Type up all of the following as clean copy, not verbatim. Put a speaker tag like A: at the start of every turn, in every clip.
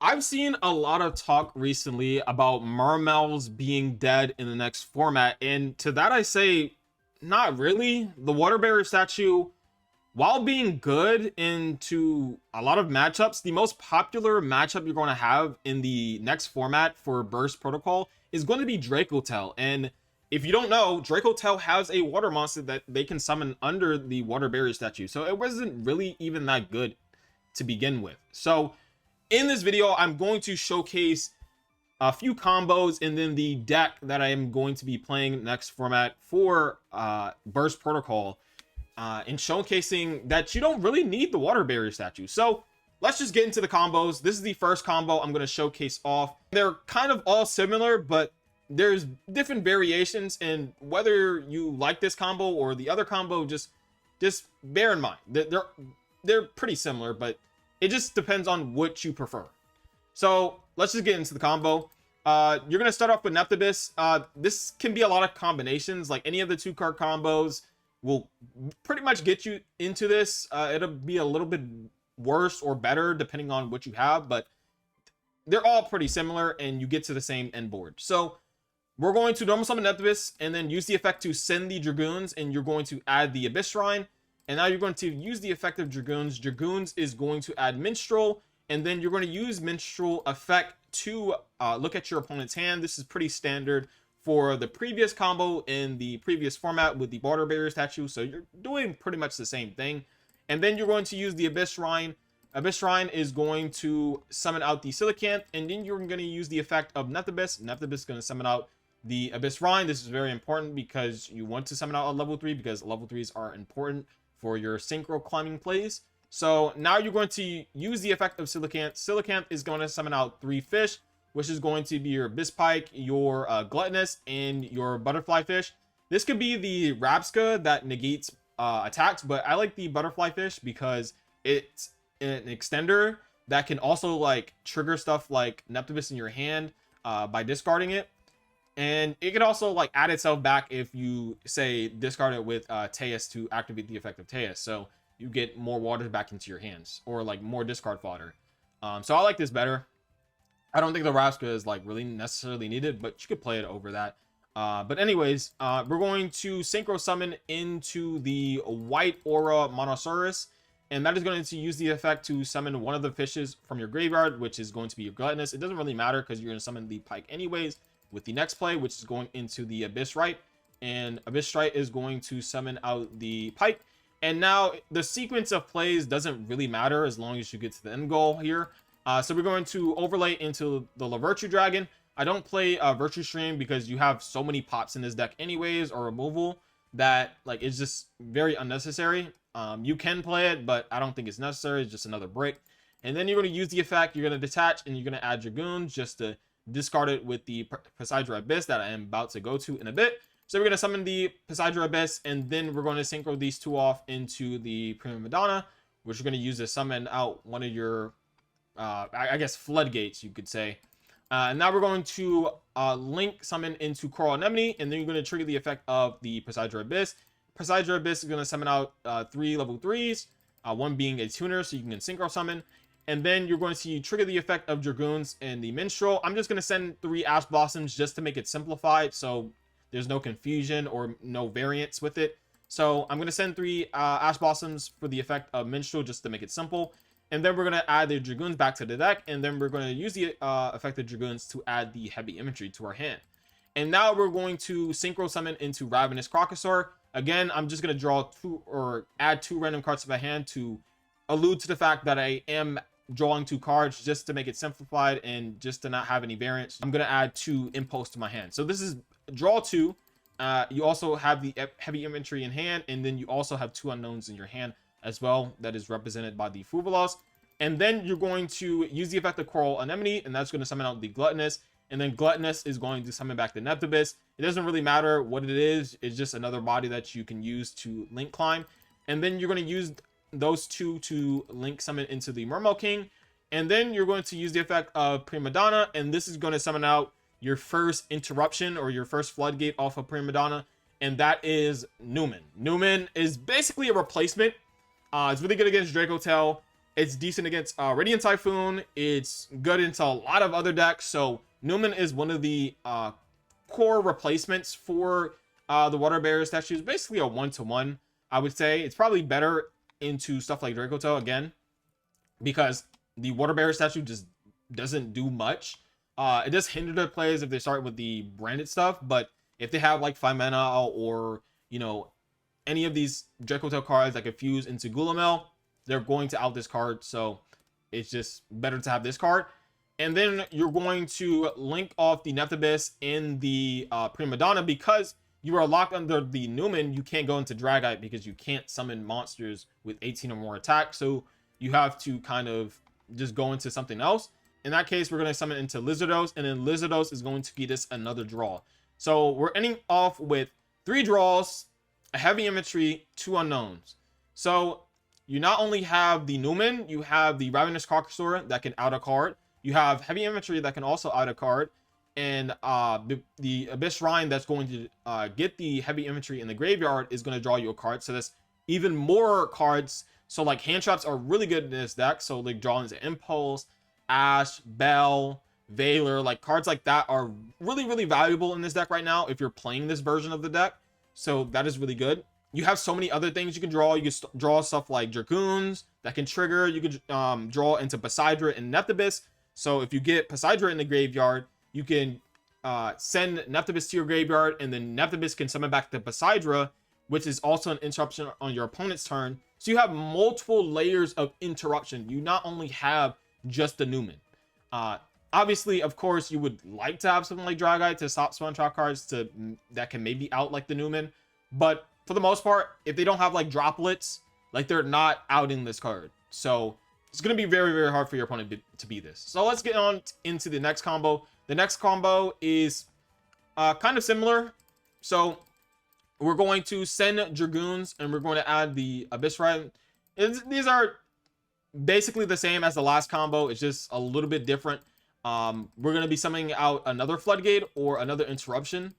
A: I've seen a lot of talk recently about Mermails being dead in the next format, and to that I say, not really. The Water Barrier statue, while being good into a lot of matchups, the most popular matchup you're going to have in the next format for Burst Protocol is going to be Dracotail. And if you don't know, Dracotail has a water monster that they can summon under the Water Barrier statue, so it wasn't really even that good to begin with. So in this video, I'm going to showcase a few combos and then the deck that I am going to be playing next format for Burst Protocol, and showcasing that you don't really need the Water Barrier statue. So let's just get into the combos. This is the first combo I'm going to showcase off. They're kind of all similar, but there's different variations, and whether you like this combo or the other combo, just bear in mind that they're pretty similar, but it just depends on what you prefer. So let's just get into the combo. You're gonna start off with Neptibus. This can be a lot of combinations. Like any of the 2-card combos will pretty much get you into this. It'll be a little bit worse or better depending on what you have, but they're all pretty similar and you get to the same end board. So we're going to normal summon Neptibus and then use the effect to send the Dragoons, and you're going to add the Abyss Shrine. And now you're going to use the effect of Dragoons. Dragoons is going to add Minstrel, and then you're going to use Minstrel effect to look at your opponent's hand. This is pretty standard for the previous combo in the previous format with the Water Barrier statue, so you're doing pretty much the same thing. And then you're going to use the Abyss Shrine. Abyss Shrine is going to summon out the Coelacanth, and then you're going to use the effect of Neptibus. Neptibus is going to summon out the Abyss Shrine. This is very important because you want to summon out a level 3, because level 3s are important for your synchro climbing plays. So now you're going to use the effect of Coelacanth. Coelacanth is going to summon out 3 fish, which is going to be your Abyss Pike, your Gluttonous, and your Butterfly Fish. This could be the Rabsca that negates attacks, but I like the Butterfly Fish because it's an extender that can also like trigger stuff like Neptibus in your hand by discarding it. And it can also like add itself back if you say discard it with Teus to activate the effect of Teus. So you get more water back into your hands, or like more discard fodder. So I like this better. I don't think the Rabsca is like really necessarily needed, but you could play it over that. But anyways, we're going to synchro summon into the White Aura Monosaurus, and that is going to use the effect to summon one of the fishes from your graveyard, which is going to be your Gluttonous. It doesn't really matter because you're going to summon the Pike anyways with the next play, which is going into the Abyss Rite, and Abyss Rite is going to summon out the Pike. And now the sequence of plays doesn't really matter as long as you get to the end goal here. So we're going to overlay into the Virtue Dragon. I don't play Virtue Stream because you have so many pops in this deck anyways, or removal, that like it's just very unnecessary. You can play it, but I don't think it's necessary. It's just another brick. And then you're going to use the effect, you're going to detach, and you're going to add Dragoons just to discard it with the Poseidon Abyss that I am about to go to in a bit. So we're going to summon the Poseidon Abyss, and then we're going to synchro these two off into the Prima Madonna, which you're going to use to summon out one of your I guess floodgates, you could say. And now we're going to link summon into Coral Anemone, and then you're going to trigger the effect of the Poseidon Abyss. Poseidon Abyss is going to summon out 3 level 3s, one being a tuner, so you can synchro summon. And then you're going to trigger the effect of Dragoons and the Minstrel. I'm just going to send 3 Ash Blossoms just to make it simplified, so there's no confusion or no variance with it. So I'm going to send 3 Ash Blossoms for the effect of Minstrel just to make it simple. And then we're going to add the Dragoons back to the deck, and then we're going to use the effect of Dragoons to add the Heavy Infantry to our hand. And now we're going to synchro summon into Ravenous Crocosaur. Again, I'm just going to draw 2 or add 2 random cards to my hand to allude to the fact that I am drawing 2 cards just to make it simplified and just to not have any variance. I'm going to add 2 Impulse to my hand. So this is draw 2. You also have the Heavy Infantry in hand, and then you also have 2 unknowns in your hand as well, that is represented by the Fuvalos. And then you're going to use the effect of Coral Anemone, and that's going to summon out the Gluttonous. And then Gluttonous is going to summon back the Neptibus. It doesn't really matter what it is. It's just another body that you can use to link climb. And then you're going to use those 2 to link summon into the Mermail King. And then you're going to use the effect of Prima Donna, and this is going to summon out your first interruption or your first floodgate off of Prima Donna, and that is Newman. Newman is basically a replacement. It's really good against Dracotail. It's decent against Radiant Typhoon. It's good into a lot of other decks. So Newman is one of the core replacements for the Water Barrier statues. Basically a 1-to-1, I would say. It's probably better into stuff like Dracoto again, because the Water Barrier statue just doesn't do much. It does hinder their plays if they start with the branded stuff, but if they have like 5 mana or, you know, any of these Dracoto cards that could fuse into Gulamel, they're going to out this card. So it's just better to have this card. And then you're going to link off the Nephthybis in the Prima Donna, because you are locked under the Newman. You can't go into Dragite because you can't summon monsters with 18 or more attack. So you have to kind of just go into something else. In that case, we're going to summon into Lizardos, and then Lizardos is going to get us another draw. So we're ending off with 3 draws, a heavy infantry, 2 unknowns. So you not only have the Newman, you have the Ravenous Carcassor that can out a card. You have heavy infantry that can also out a card, and the Abyss Shrine that's going to get the heavy infantry in the graveyard is going to draw you a card. So that's even more cards. So like hand traps are really good in this deck. So like drawing into Impulse, Ash, Bell, Valor, like cards like that are really, really valuable in this deck right now if you're playing this version of the deck. So that is really good. You have so many other things you can draw. You can draw stuff like Dragoons that can trigger. You can draw into Poseidra and Nephthybis. So if you get Poseidra in the graveyard, you can send Nephthybis to your graveyard, and then Nephthybis can summon back the Poseidra, which is also an interruption on your opponent's turn. So you have multiple layers of interruption. You not only have just the Newman. Obviously, of course, you would like to have something like Dragite to stop spawn trap cards that can maybe out like the Newman. But for the most part, if they don't have like droplets, like they're not outing this card. So it's going to be very, very hard for your opponent to beat this. So let's get on into the next combo. The next combo is kind of similar. So we're going to send Dragoons, and we're going to add the Abyss Rite. These are basically the same as the last combo. It's just a little bit different. We're going to be summoning out another Floodgate or another Interruption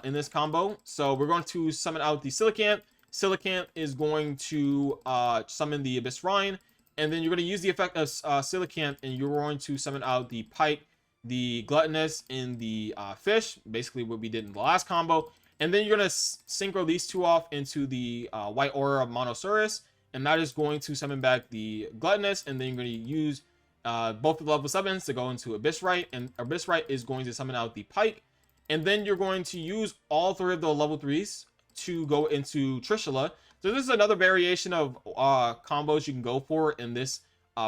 A: in this combo. So we're going to summon out the Silicant. Silicant is going to summon the Abyss Rhine, and then you're going to use the effect of Silicant, and you're going to summon out the Pike, the Gluttonous, and the Fish, basically what we did in the last combo. And then you're going to synchro these two off into the White Aura of Monosaurus, and that is going to summon back the Gluttonous, and then you're going to use both of the level 7s to go into Abyss Rite, and Abyss Rite is going to summon out the Pike, and then you're going to use all 3 of the level 3s to go into Trishula. So this is another variation of combos you can go for in this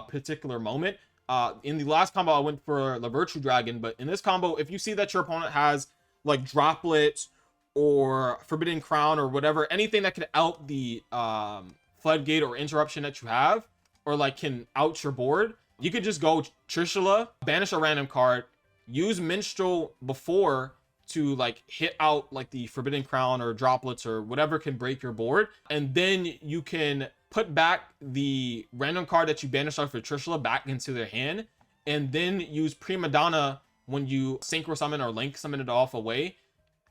A: particular moment. In the last combo, I went for La Virtue Dragon, but in this combo, if you see that your opponent has like Droplets or Forbidden Crown or whatever, anything that could out the Floodgate or Interruption that you have, or like can out your board, you could just go Trishula, banish a random card, use Minstrel before to like hit out like the Forbidden Crown or Droplets or whatever can break your board, and then you can put back the random card that you banished off for Trishula back into their hand, and then use Prima Donna when you synchro summon or link summon it off away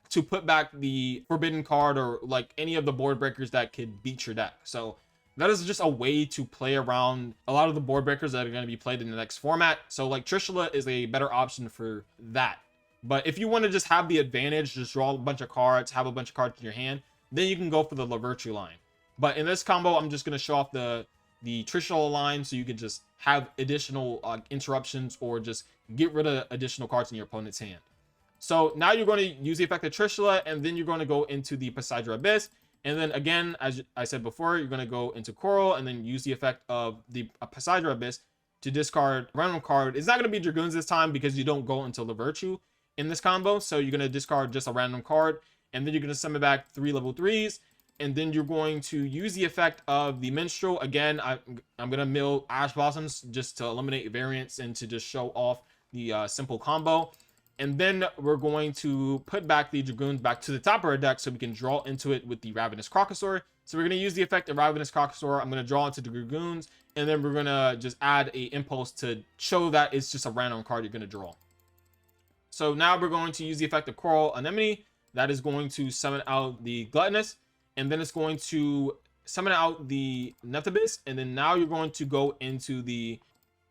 A: to put back the forbidden card or like any of the board breakers that could beat your deck. So that is just a way to play around a lot of the board breakers that are going to be played in the next format. So like Trishula is a better option for that. But if you want to just have the advantage, just draw a bunch of cards, have a bunch of cards in your hand, then you can go for the La Virtue line. But in this combo, I'm just going to show off the Trishula line so you can just have additional interruptions or just get rid of additional cards in your opponent's hand. So now you're going to use the effect of Trishula, and then you're going to go into the Poseidra Abyss. And then again, as I said before, you're going to go into Coral and then use the effect of the Poseidra Abyss to discard a random card. It's not going to be Dragoons this time because you don't go into La Virtue in this combo. So you're going to discard just a random card, and then you're going to summon back 3 level 3s. And then you're going to use the effect of the Minstrel. Again, I'm going to mill Ash Blossoms just to eliminate variance and to just show off the simple combo. And then we're going to put back the Dragoons back to the top of our deck so we can draw into it with the Ravenous Carcassor. So we're going to use the effect of Ravenous Carcassor. I'm going to draw into the Dragoons, and then we're going to just add a Impulse to show that it's just a random card you're going to draw. So now we're going to use the effect of Coral Anemone. That is going to summon out the Gluttonous, and then it's going to summon out the Nephthybis, and then now you're going to go into the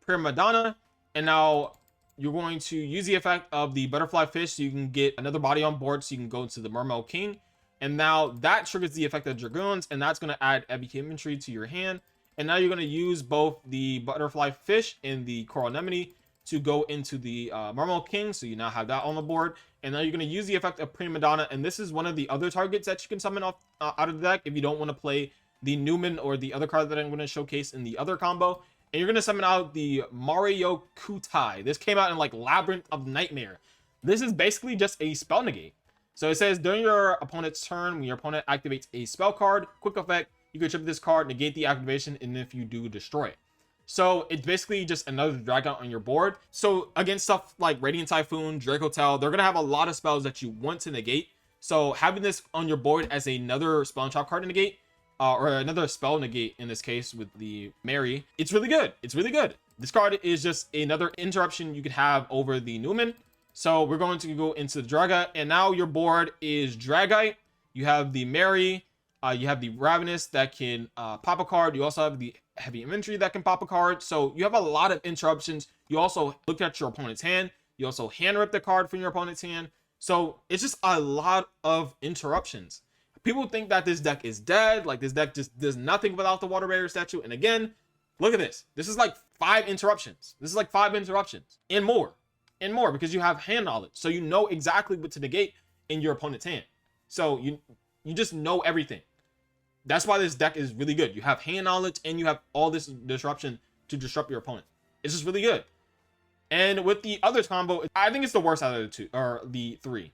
A: Prima Donna, and now you're going to use the effect of the butterfly fish so you can get another body on board, so you can go into the Mermail King. And now that triggers the effect of Dragoons, and that's going to add heavy infantry to your hand. And now you're going to use both the butterfly fish and the coral anemone to go into the Mermail King, so you now have that on the board. And now you're going to use the effect of Prima Donna, and this is one of the other targets that you can summon off out of the deck if you don't want to play the Newman or the other card that I'm going to showcase in the other combo. And you're going to summon out the Mario Kutai. This came out in like Labyrinth of Nightmare. This is basically just a spell negate. So it says during your opponent's turn, when your opponent activates a spell card, quick effect, you can trip this card, negate the activation, and if you do, destroy it. So it's basically just another dragon on your board. So against stuff like Radiant Typhoon, Draco Tail, they're going to have a lot of spells that you want to negate. So having this on your board as another spell and trap card to negate, or another spell negate in this case with the Mary, it's really good. It's really good. This card is just another interruption you could have over the Newman. So we're going to go into the Draga, and now your board is Dragite. You have the Mary, you have the Ravenous that can pop a card. You also have the Heavy Infantry that can pop a card. So you have a lot of interruptions. You also look at your opponent's hand. You also hand rip the card from your opponent's hand. So it's just a lot of interruptions. People think that this deck is dead, like this deck just does nothing without the Water Barrier statue. And again, look at this. This is like 5 interruptions. This is like 5 interruptions and more because you have hand knowledge. So you know exactly what to negate in your opponent's hand. So you just know everything. That's why this deck is really good. You have hand knowledge and you have all this disruption to disrupt your opponent. It's just really good. And with the other combo, I think it's the worst out of the 2 or the 3.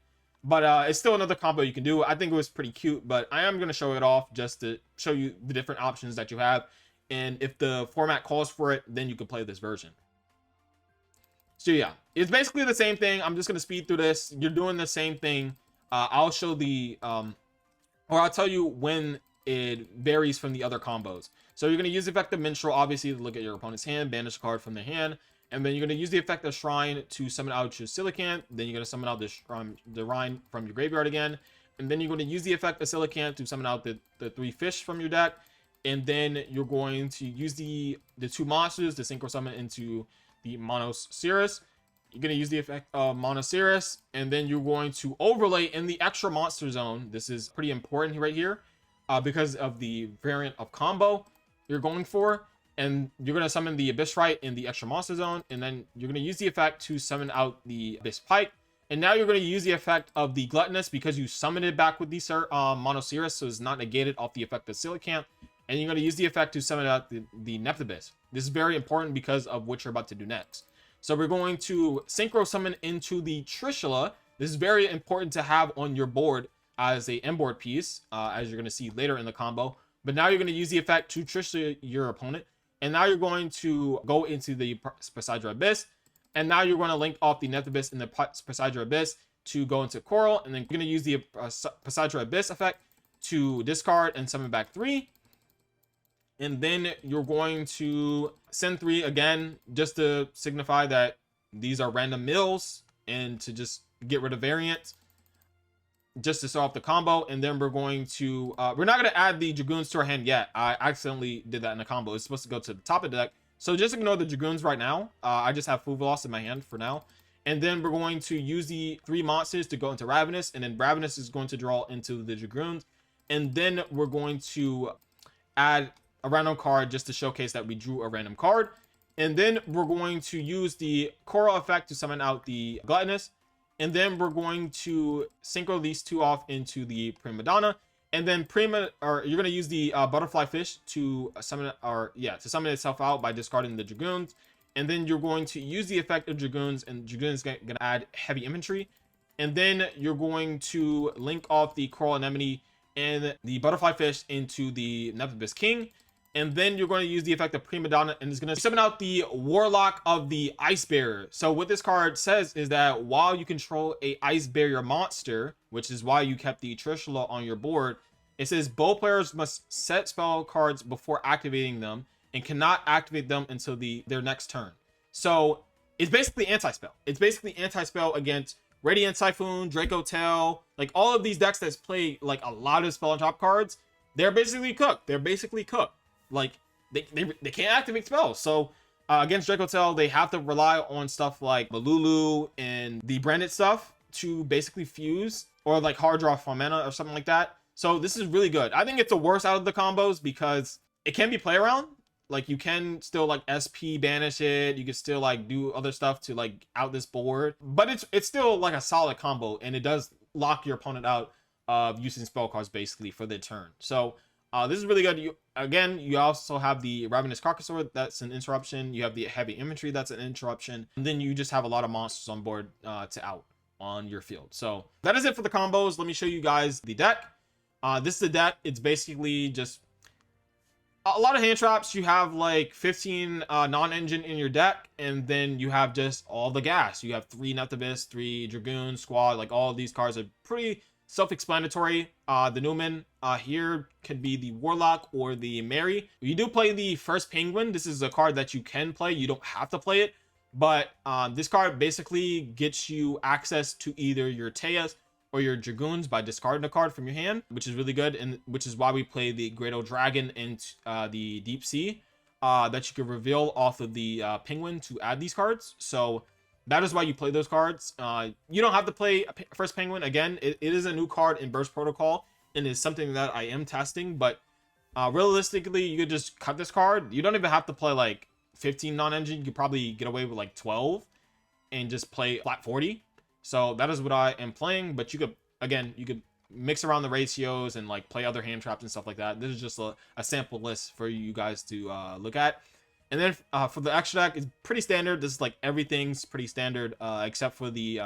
A: But it's still another combo you can do. I think it was pretty cute, but I am going to show it off just to show you the different options that you have. And if the format calls for it, then you can play this version. So yeah, it's basically the same thing. I'm just going to speed through this. You're doing the same thing. I'll show the, or I'll tell you when it varies from the other combos. So you're going to use the effect of Minstrel, obviously, to look at your opponent's hand, banish a card from their hand. And then you're going to use the effect of Shrine to summon out your Silicant. Then you're going to summon out the Shrine from your graveyard again. And then you're going to use the effect of Silicant to summon out the 3 fish from your deck. And then you're going to use the 2 monsters to synchro summon into the Monoceros. You're going to use the effect of Monoceros. And then you're going to overlay in the extra monster zone. This is pretty important right here because of the variant of combo you're going for. And you're going to summon the Abyss Rite in the extra monster zone. And then you're going to use the effect to summon out the Abyss Pike. And now you're going to use the effect of the Gluttonous because you summoned it back with the Monoceros. So it's not negated off the effect of Silicant. And you're going to use the effect to summon out the Nephthybis. This is very important because of what you're about to do next. So we're going to synchro summon into the Trishula. This is very important to have on your board as a board piece, as you're going to see later in the combo. But now you're going to use the effect to Trishula your opponent. And now you're going to go into the Poseidra Abyss. And now you're going to link off the Nephthybis and the Poseidra Abyss to go into Coral. And then you're going to use the Poseidra Abyss effect to discard and summon back 3. And then you're going to send 3 again, just to signify that these are random mills and to just get rid of variants, just to start off the combo. And then we're going to, we're not going to add the Dragoons to our hand yet. I accidentally did that in the combo. It's supposed to go to the top of the deck. So just ignore the Dragoons right now. I just have Fuvalos in my hand for now. And then we're going to use the 3 monsters to go into Ravenous. And then Ravenous is going to draw into the Dragoons. And then we're going to add a random card just to showcase that we drew a random card. And then we're going to use the Coral effect to summon out the Gluttonous. And then we're going to synchro these 2 off into the Prima Donna. And then you're going to use the Butterfly Fish to summon, to summon itself out by discarding the Dragoons. And then you're going to use the effect of Dragoons, and Dragoons going to add Heavy Infantry. And then you're going to link off the Coral Anemone and the Butterfly Fish into the Nephthybis King. And then you're going to use the effect of Prima Donna, and it's going to summon out the Warlock of the Ice Barrier. So what this card says is that while you control a Ice Barrier monster, which is why you kept the Trishula on your board, it says both players must set spell cards before activating them and cannot activate them until their next turn. So it's basically anti-spell. It's basically anti-spell against Radiant Typhoon, Draco Tail, like all of these decks that play like a lot of spell and drop cards. they're basically cooked. They're basically cooked. Like they can't activate spells. So against Dracotel, they have to rely on stuff like Malulu and the branded stuff to basically fuse, or like hard draw for mana or something like that. So this is really good. I think it's the worst out of the combos because it can be play around. Like you can still like SP banish it. You can still like do other stuff to like out this board, but it's still like a solid combo, and it does lock your opponent out of using spell cards basically for their turn. So this is really good. You also have the Ravenous Carcassor, that's an interruption. You have the Heavy Infantry, that's an interruption. And then you just have a lot of monsters on board to out on your field. So that is it for the combos. Let me show you guys the deck. This is the deck. It's basically just a lot of hand traps. You have like 15 non-engine in your deck, and then you have just all the gas. You have 3 Neptibus, 3 Dragoon, Squad. Like all of these cards are pretty self-explanatory. The Newman here could be the Warlock or the Mary. You do play the first Penguin. This is a card that you can play. You don't have to play it, but this card basically gets you access to either your Tejas or your Dragoons by discarding a card from your hand, which is really good, and which is why we play the Great Old Dragon and the Deep Sea that you can reveal off of the Penguin to add these cards. So that is why you play those cards. You don't have to play first Penguin. Again, it is a new card in Burst Protocol, and is something that I am testing, but realistically, you could just cut this card. You don't even have to play like 15 non-engine. You could probably get away with like 12 and just play flat 40. So that is what I am playing, but you could, again, you could mix around the ratios and like play other hand traps and stuff like that. This is just a sample list for you guys to look at. And then for the extra deck, it's pretty standard. This is like everything's pretty standard except for the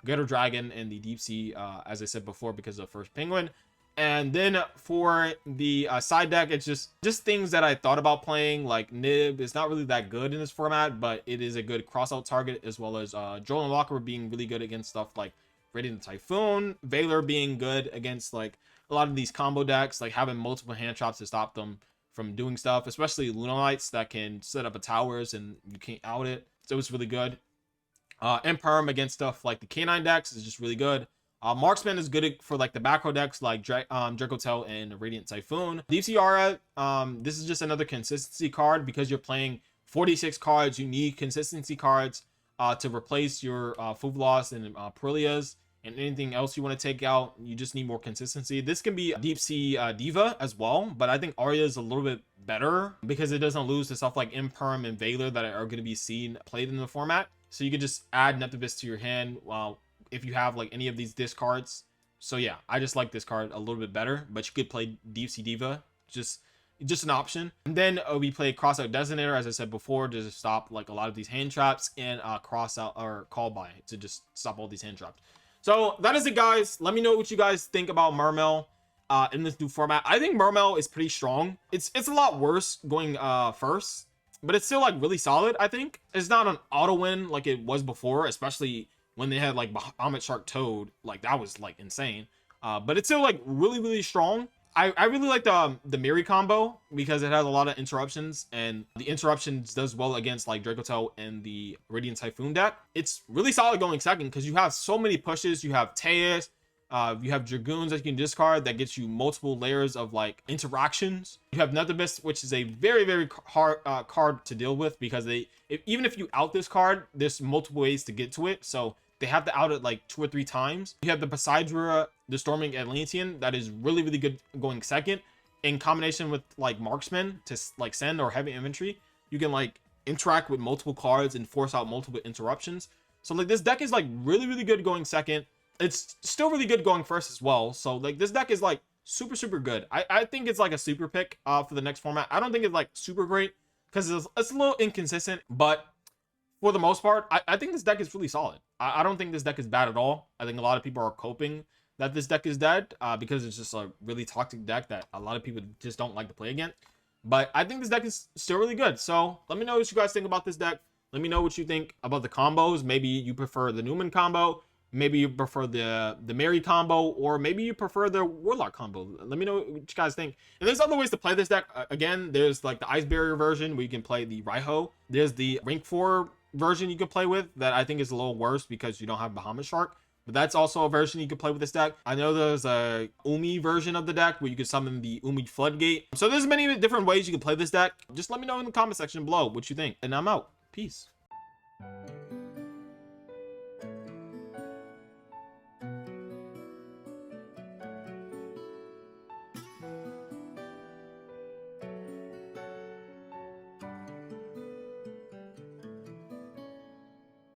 A: Greater Dragon and the Deep Sea, as I said before, because of first Penguin. And then for the side deck, it's just things that I thought about playing. Like Nib is not really that good in this format, but it is a good crossout target, as well as Joel and Locker being really good against stuff like Radiant Typhoon, Valor being good against like a lot of these combo decks, like having multiple hand traps to stop them from doing stuff, especially Lunalights that can set up a towers and you can't out it. So it's really good. Imperm against stuff like the K9 decks is just really good. Marksman is good for like the macro decks like Dracotel and Radiant Typhoon. Deep Sea Aura, this is just another consistency card. Because you're playing 46 cards, you need consistency cards to replace your Fuvlos and Perlias and anything else you want to take out. You just need more consistency. This can be Deep Sea Diva as well, but I think Arya is a little bit better because it doesn't lose to stuff like Imperm and Valor that are going to be seen played in the format. So you could just add Neptibus to your hand if you have like any of these discards. So yeah, I just like this card a little bit better, but you could play Deep Sea Diva, just an option. And then we play Crossout Designator, as I said before, to just stop like a lot of these hand traps, and Crossout or Call By to just stop all these hand traps. So that is it, guys. Let me know what you guys think about Mermail in this new format. I think Mermail is pretty strong. It's a lot worse going first, but it's still like really solid. I think it's not an auto win like it was before, especially when they had like Bahamut Shark Toad. Like that was like insane. But it's still like really strong. I really like the Miri combo because it has a lot of interruptions, and the interruptions does well against like Dracotel and the Radiant Typhoon deck. It's really solid going second because you have so many pushes. You have Tejas, you have Dragoons that you can discard that gets you multiple layers of like interactions. You have Neptibus, which is a very hard card to deal with because even if you out this card, there's multiple ways to get to it. So they have to out it like 2 or 3 times. You have the Poseidra, the Storming Atlantean, that is really good going second. In combination with like Marksman to like send or Heavy Infantry, you can like interact with multiple cards and force out multiple interruptions. So like this deck is like really good going second. It's still really good going first as well. So like this deck is like super good. I think it's like a super pick for the next format. I don't think it's like super great because it's a little inconsistent, but for the most part, I think this deck is really solid. I don't think this deck is bad at all. I think a lot of people are coping that this deck is dead because it's just a really toxic deck that a lot of people just don't like to play against. But I think this deck is still really good. So let me know what you guys think about this deck. Let me know what you think about the combos. Maybe you prefer the Newman combo. Maybe you prefer the Mary combo, or maybe you prefer the Warlock combo. Let me know what you guys think. And there's other ways to play this deck. Again, there's like the Ice Barrier version where you can play the Raiho. There's the Rank 4 version you can play with that I think is a little worse because you don't have Bahamut Shark. But that's also a version you can play with this deck. I know there's a Umi version of the deck where you can summon the Umi Floodgate. So there's many different ways you can play this deck. Just let me know in the comment section below what you think. And I'm out. Peace.